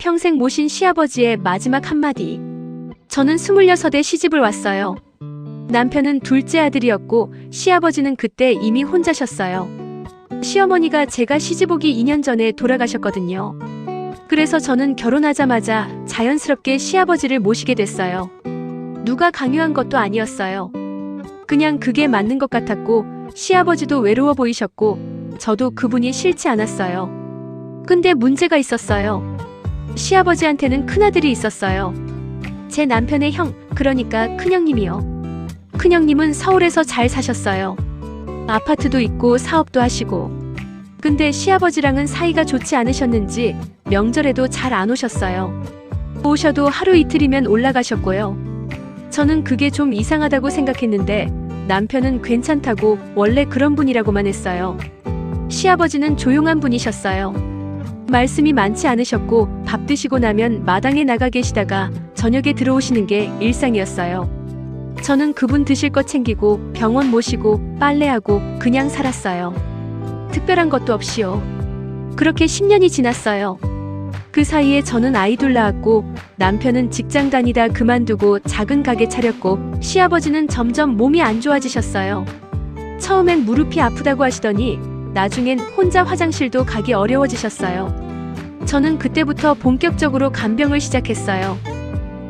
평생 모신 시아버지의 마지막 한마디. 저는 26에 시집을 왔어요. 남편은 둘째 아들이었고 시아버지는 그때 이미 혼자셨어요. 시어머니가 제가 시집 오기 2년 전에 돌아가셨거든요. 그래서 저는 결혼하자마자 자연스럽게 시아버지를 모시게 됐어요. 누가 강요한 것도 아니었어요. 그냥 그게 맞는 것 같았고 시아버지도 외로워 보이셨고 저도 그분이 싫지 않았어요. 근데 문제가 있었어요. 시아버지한테는 큰아들이 있었어요. 제 남편의 형, 그러니까 큰형님이요. 큰형님은 서울에서 잘 사셨어요. 아파트도 있고 사업도 하시고. 근데 시아버지랑은 사이가 좋지 않으셨는지 명절에도 잘 안 오셨어요. 오셔도 하루 이틀이면 올라가셨고요. 저는 그게 좀 이상하다고 생각했는데 남편은 괜찮다고 원래 그런 분이라고만 했어요. 시아버지는 조용한 분이셨어요. 말씀이 많지 않으셨고 밥 드시고 나면 마당에 나가 계시다가 저녁에 들어오시는 게 일상이었어요. 저는 그분 드실 거 챙기고 병원 모시고 빨래하고 그냥 살았어요. 특별한 것도 없이요. 그렇게 10년이 지났어요. 그 사이에 저는 아이 둘 낳았고 남편은 직장 다니다 그만두고 작은 가게 차렸고 시아버지는 점점 몸이 안 좋아지셨어요. 처음엔 무릎이 아프다고 하시더니 나중엔 혼자 화장실도 가기 어려워지셨어요. 저는 그때부터 본격적으로 간병을 시작했어요.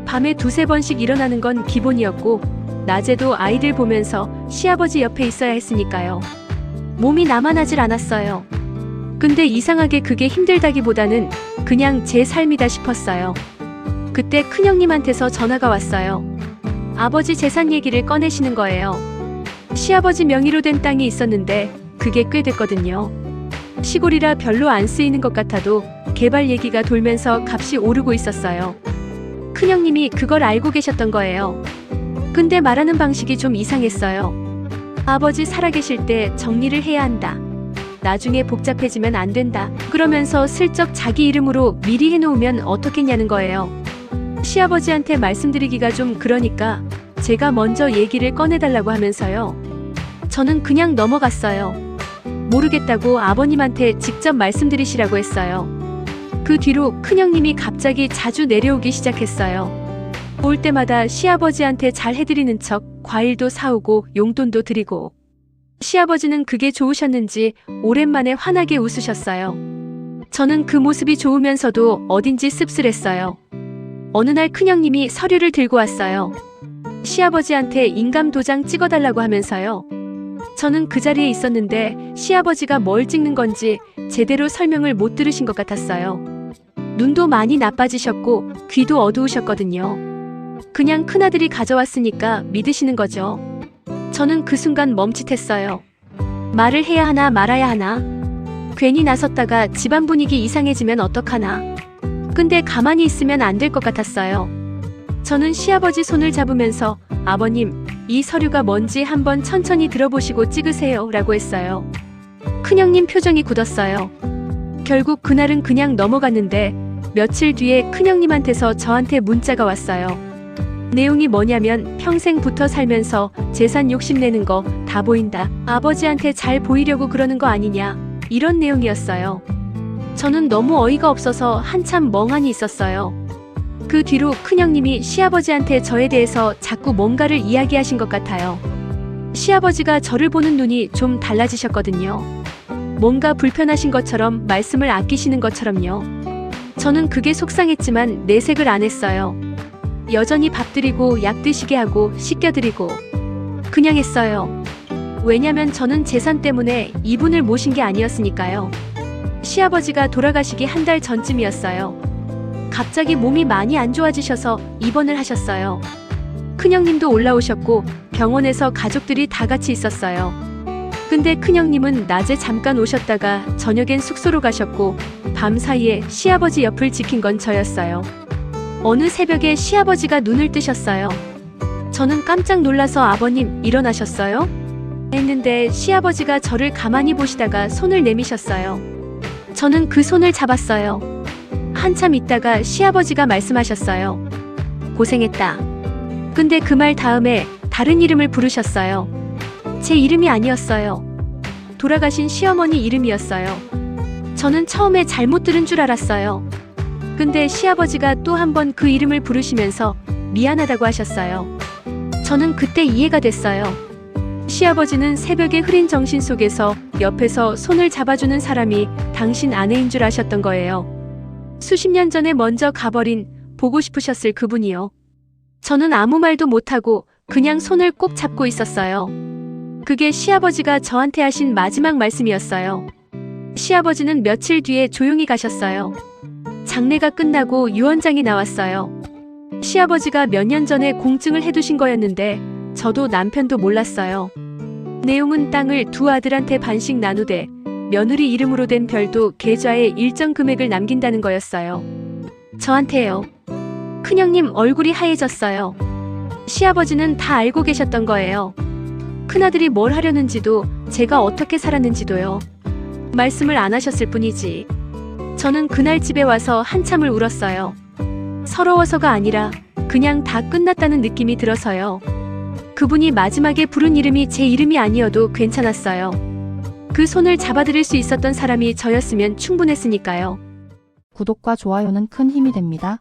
밤에 2~3번씩 일어나는 건 기본이었고 낮에도 아이들 보면서 시아버지 옆에 있어야 했으니까요. 몸이 나만하질 않았어요. 근데 이상하게 그게 힘들다기보다는 그냥 제 삶이다 싶었어요. 그때 큰형님한테서 전화가 왔어요. 아버지 재산 얘기를 꺼내시는 거예요. 시아버지 명의로 된 땅이 있었는데 그게 꽤 됐거든요. 시골이라 별로 안 쓰이는 것 같아도 개발 얘기가 돌면서 값이 오르고 있었어요. 큰형님이 그걸 알고 계셨던 거예요. 근데 말하는 방식이 좀 이상했어요. 아버지 살아계실 때 정리를 해야 한다. 나중에 복잡해지면 안 된다. 그러면서 슬쩍 자기 이름으로 미리 해놓으면 어떻겠냐는 거예요. 시아버지한테 말씀드리기가 좀 그러니까 제가 먼저 얘기를 꺼내달라고 하면서요. 저는 그냥 넘어갔어요. 모르겠다고 아버님한테 직접 말씀드리시라고 했어요. 그 뒤로 큰형님이 갑자기 자주 내려오기 시작했어요. 올 때마다 시아버지한테 잘 해드리는 척 과일도 사오고 용돈도 드리고. 시아버지는 그게 좋으셨는지 오랜만에 환하게 웃으셨어요. 저는 그 모습이 좋으면서도 어딘지 씁쓸했어요. 어느 날 큰형님이 서류를 들고 왔어요. 시아버지한테 인감도장 찍어달라고 하면서요. 저는 그 자리에 있었는데 시아버지가 뭘 찍는 건지 제대로 설명을 못 들으신 것 같았어요. 눈도 많이 나빠지셨고 귀도 어두우셨거든요. 그냥 큰아들이 가져왔으니까 믿으시는 거죠. 저는 그 순간 멈칫했어요. 말을 해야 하나 말아야 하나. 괜히 나섰다가 집안 분위기 이상해지면 어떡하나. 근데 가만히 있으면 안 될 것 같았어요. 저는 시아버지 손을 잡으면서 아버님, 이 서류가 뭔지 한번 천천히 들어보시고 찍으세요 라고 했어요. 큰형님 표정이 굳었어요. 결국 그날은 그냥 넘어갔는데 며칠 뒤에 큰형님한테서 저한테 문자가 왔어요. 내용이 뭐냐면 평생 붙어 살면서 재산 욕심내는 거 다 보인다. 아버지한테 잘 보이려고 그러는 거 아니냐. 이런 내용이었어요. 저는 너무 어이가 없어서 한참 멍하니 있었어요. 그 뒤로 큰형님이 시아버지한테 저에 대해서 자꾸 뭔가를 이야기하신 것 같아요. 시아버지가 저를 보는 눈이 좀 달라지셨거든요. 뭔가 불편하신 것처럼 말씀을 아끼시는 것처럼요. 저는 그게 속상했지만 내색을 안 했어요. 여전히 밥 드리고 약 드시게 하고 씻겨드리고 그냥 했어요. 왜냐면 저는 재산 때문에 이분을 모신 게 아니었으니까요. 시아버지가 돌아가시기 한 달 전쯤이었어요. 갑자기 몸이 많이 안 좋아지셔서 입원을 하셨어요. 큰형님도 올라오셨고 병원에서 가족들이 다 같이 있었어요. 근데 큰형님은 낮에 잠깐 오셨다가 저녁엔 숙소로 가셨고 밤 사이에 시아버지 옆을 지킨 건 저였어요. 어느 새벽에 시아버지가 눈을 뜨셨어요. 저는 깜짝 놀라서 아버님 일어나셨어요? 했는데 시아버지가 저를 가만히 보시다가 손을 내미셨어요. 저는 그 손을 잡았어요. 한참 있다가 시아버지가 말씀하셨어요. 고생했다. 근데 그 말 다음에 다른 이름을 부르셨어요. 제 이름이 아니었어요. 돌아가신 시어머니 이름이었어요. 저는 처음에 잘못 들은 줄 알았어요. 근데 시아버지가 또 한 번 그 이름을 부르시면서 미안하다고 하셨어요. 저는 그때 이해가 됐어요. 시아버지는 새벽의 흐린 정신 속에서 옆에서 손을 잡아주는 사람이 당신 아내인 줄 아셨던 거예요. 수십 년 전에 먼저 가버린 보고 싶으셨을 그분이요. 저는 아무 말도 못하고 그냥 손을 꼭 잡고 있었어요. 그게 시아버지가 저한테 하신 마지막 말씀이었어요. 시아버지는 며칠 뒤에 조용히 가셨어요. 장례가 끝나고 유언장이 나왔어요. 시아버지가 몇 년 전에 공증을 해두신 거였는데 저도 남편도 몰랐어요. 내용은 땅을 두 아들한테 반씩 나누되 며느리 이름으로 된 별도 계좌에 일정 금액을 남긴다는 거였어요. 저한테요. 큰형님 얼굴이 하얘졌어요. 시아버지는 다 알고 계셨던 거예요. 큰아들이 뭘 하려는지도 제가 어떻게 살았는지도요. 말씀을 안 하셨을 뿐이지. 저는 그날 집에 와서 한참을 울었어요. 서러워서가 아니라 그냥 다 끝났다는 느낌이 들어서요. 그분이 마지막에 부른 이름이 제 이름이 아니어도 괜찮았어요. 그 손을 잡아드릴 수 있었던 사람이 저였으면 충분했으니까요. 구독과 좋아요는 큰 힘이 됩니다.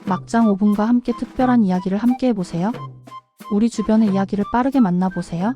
막장 5분과 함께 특별한 이야기를 함께 해보세요. 우리 주변의 이야기를 빠르게 만나보세요.